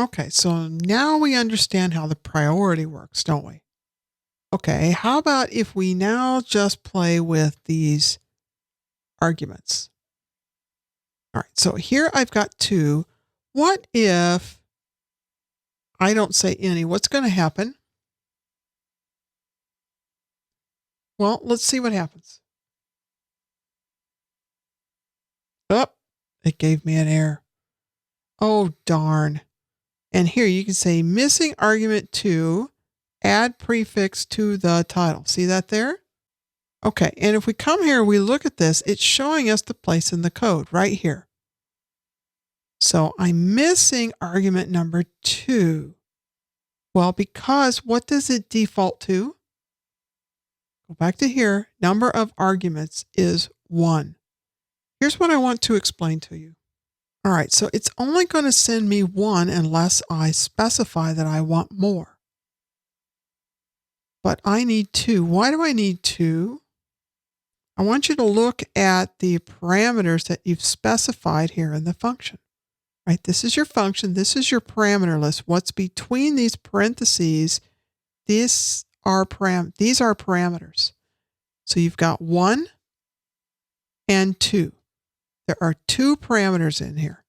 Okay, so now we understand how the priority works, don't we? Okay, how about if we now just play with these arguments? All right, so here I've got 2. What if I don't say any? What's going to happen? Well, let's see what happens. Oh, it gave me an error. Oh, darn. And here you can say missing argument 2, add prefix to the title. See that there? Okay, and if we come here, we look at this, it's showing us the place in the code right here. So I'm missing argument number 2. Well, because what does it default to? Go back to here. Number of arguments is 1. Here's what I want to explain to you. All right, so it's only going to send me 1 unless I specify that I want more. But I need 2. Why do I need 2? I want you to look at the parameters that you've specified here in the function. Right? This is your function. This is your parameter list. What's between these parentheses, these are parameters. So you've got 1 and 2. There are 2 parameters in here.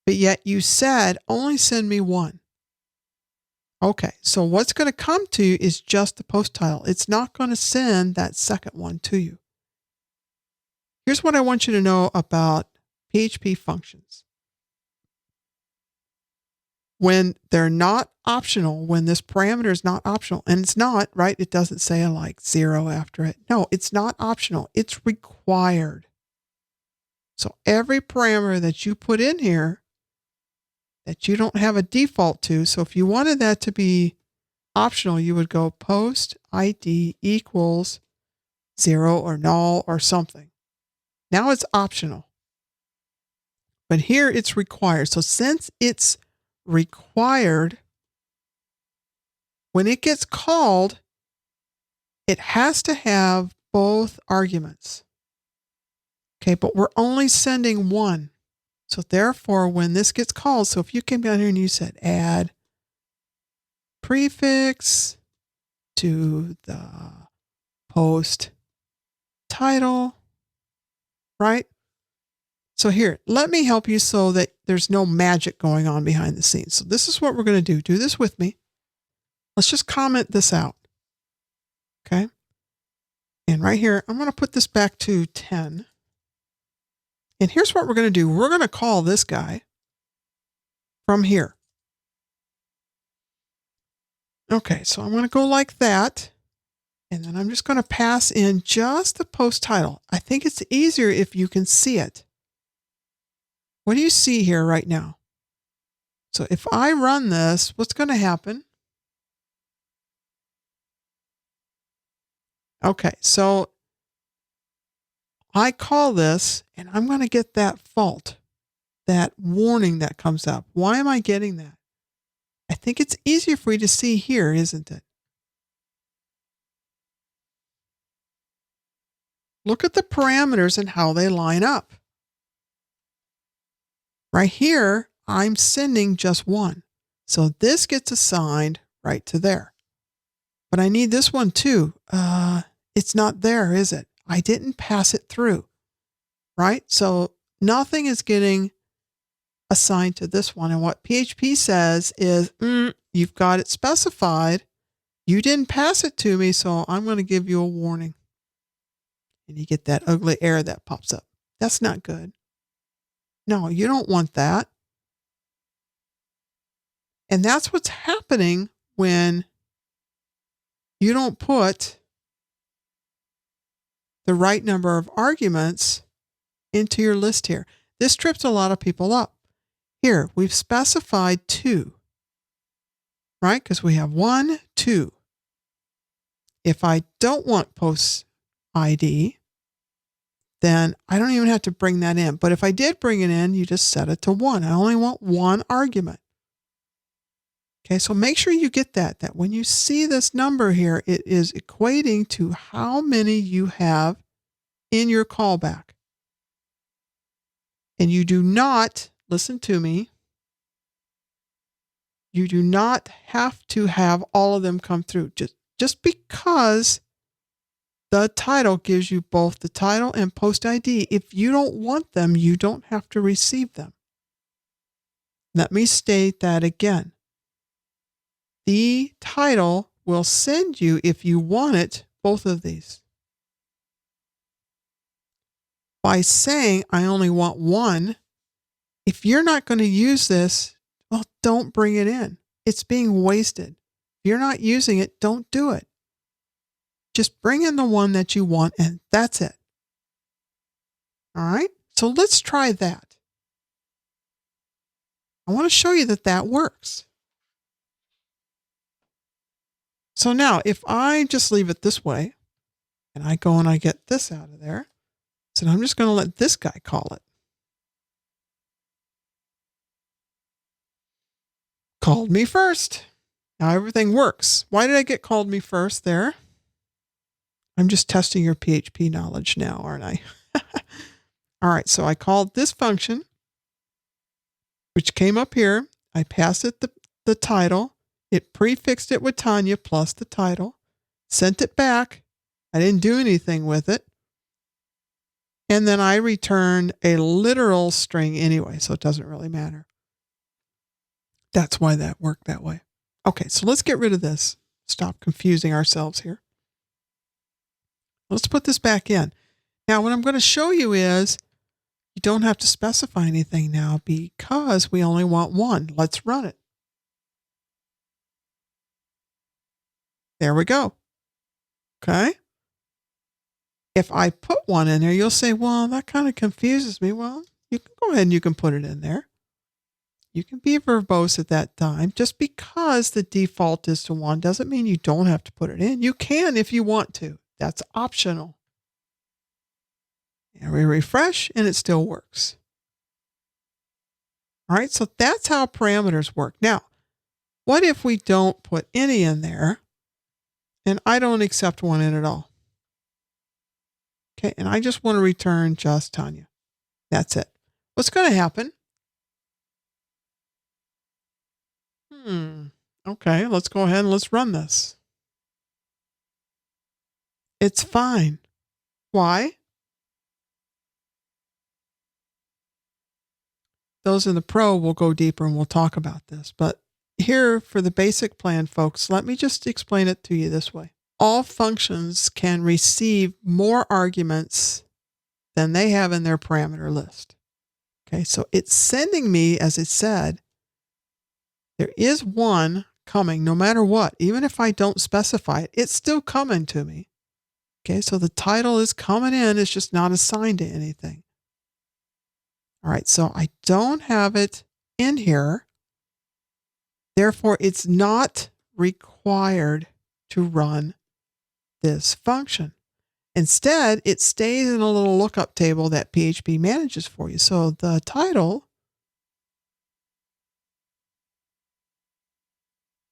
But yet you said only send me 1. Okay, so what's going to come to you is just the post title. It's not going to send that second one to you. Here's what I want you to know about PHP functions. When they're not optional, when this parameter is not optional, and it's not, right? It doesn't say like 0 after it. No, it's not optional. It's required. So every parameter that you put in here that you don't have a default to, so if you wanted that to be optional, you would go post ID equals 0 or null or something. Now it's optional. But here it's required. So since it's required, when it gets called, it has to have both arguments. Okay, but we're only sending 1. So therefore, when this gets called, so if you came down here and you said add prefix to the post title, right? So here, let me help you so that there's no magic going on behind the scenes. So this is what we're going to do. Do this with me. Let's just comment this out. Okay. And right here, I'm going to put this back to 10. And here's what we're going to do. We're going to call this guy from here. Okay, so I'm going to go like that. And then I'm just going to pass in just the post title. I think it's easier if you can see it. What do you see here right now? So if I run this, what's going to happen? Okay, so I call this, and I'm going to get that fault, that warning that comes up. Why am I getting that? I think it's easier for you to see here, isn't it? Look at the parameters and how they line up. Right here, I'm sending just 1. So this gets assigned right to there. But I need this one too. It's not there, is it? I didn't pass it through, right? So nothing is getting assigned to this one. And what PHP says is, you've got it specified. You didn't pass it to me, so I'm going to give you a warning. And you get that ugly error that pops up. That's not good. No, you don't want that. And that's what's happening when you don't put the right number of arguments into your list here. This trips a lot of people up. Here, we've specified 2, right? Because we have 1, 2. If I don't want post ID, then I don't even have to bring that in. But if I did bring it in, you just set it to 1. I only want 1 argument. Okay, so make sure you get that when when you see this number here, it is equating to how many you have in your callback. And you do not, listen to me, You do not have to have all of them come through. Just because the title gives you both the title and post ID, if you don't want them, you don't have to receive them. Let me state that again. The title will send you, if you want it, both of these. By saying, I only want one, if you're not going to use this, well, don't bring it in. It's being wasted. If you're not using it, don't do it. Just bring in the one that you want, and that's it. All right? So let's try that. I want to show you that that works. So now, if I just leave it this way, and I go and I get this out of there, so I'm just going to let this guy call it. Called me first. Now everything works. Why did I get called me first there? I'm just testing your PHP knowledge now, aren't I? All right, so I called this function, which came up here. I passed it the title. It prefixed it with Tanya plus the title. Sent it back. I didn't do anything with it. And then I returned a literal string anyway, so it doesn't really matter. That's why that worked that way. Okay, so let's get rid of this. Stop confusing ourselves here. Let's put this back in. Now, what I'm going to show you is you don't have to specify anything now because we only want one. Let's run it. There we go. Okay. If I put one in there, you'll say, well, that kind of confuses me. Well, you can go ahead and you can put it in there. You can be verbose at that time. Just because the default is to 1 doesn't mean you don't have to put it in. You can if you want to. That's optional. And we refresh and it still works. All right, so that's how parameters work. Now, what if we don't put any in there and I don't accept one in at all? Okay, and I just want to return just Tanya. That's it. What's going to happen? Okay, let's go ahead and let's run this. It's fine. Why? Those in the pro will go deeper and we'll talk about this. But here for the basic plan, folks, let me just explain it to you this way. All functions can receive more arguments than they have in their parameter list. Okay, so it's sending me, as it said, there is one coming no matter what. Even if I don't specify it, it's still coming to me. Okay, so the title is coming in. It's just not assigned to anything. All right, so I don't have it in here. Therefore, it's not required to run this function. Instead, it stays in a little lookup table that PHP manages for you. So the title,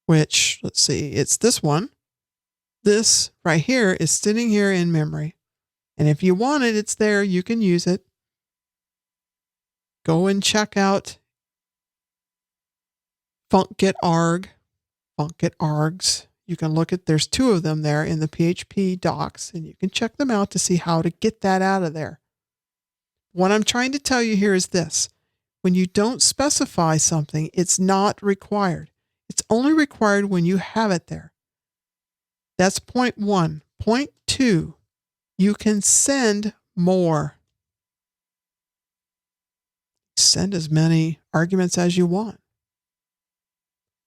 which, let's see, it's this one. This right here is sitting here in memory. And if you want it, it's there. You can use it. Go and check out funcgetarg, funcgetargs. You can look at, there's 2 of them there in the PHP docs, and you can check them out to see how to get that out of there. What I'm trying to tell you here is this. When you don't specify something, it's not required. It's only required when you have it there. That's point 1. Point 2, you can send more. Send as many arguments as you want.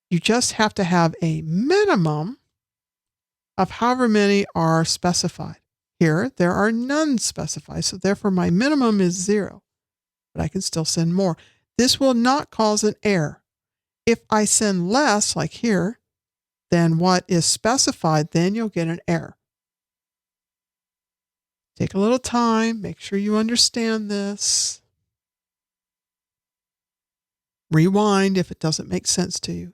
You just have to have a minimum of however many are specified. Here, there are none specified, so therefore my minimum is 0, but I can still send more. This will not cause an error. If I send less, like here, than what is specified, then you'll get an error. Take a little time, make sure you understand this. Rewind if it doesn't make sense to you.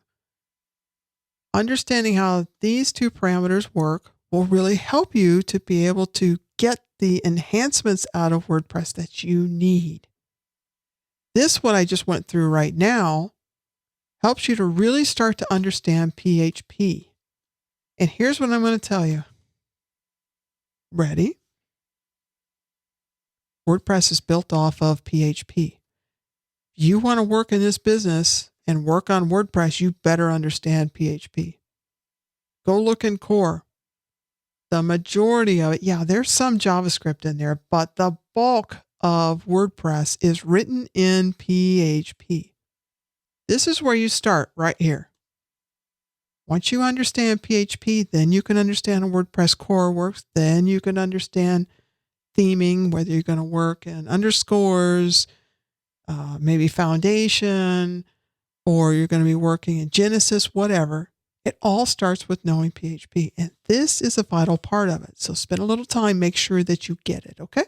Understanding how these 2 parameters work will really help you to be able to get the enhancements out of WordPress that you need. This, what I just went through right now, helps you to really start to understand PHP. And here's what I'm going to tell you. Ready? WordPress is built off of PHP. You want to work in this business and work on WordPress, you better understand PHP. Go look in core. The majority of it, yeah, there's some JavaScript in there, but the bulk of WordPress is written in PHP. This is where you start right here. Once you understand PHP, then you can understand how WordPress core works. Then you can understand theming, whether you're going to work in underscores, maybe foundation, or you're going to be working in Genesis, whatever. It all starts with knowing PHP, and this is a vital part of it. So spend a little time, make sure that you get it, okay?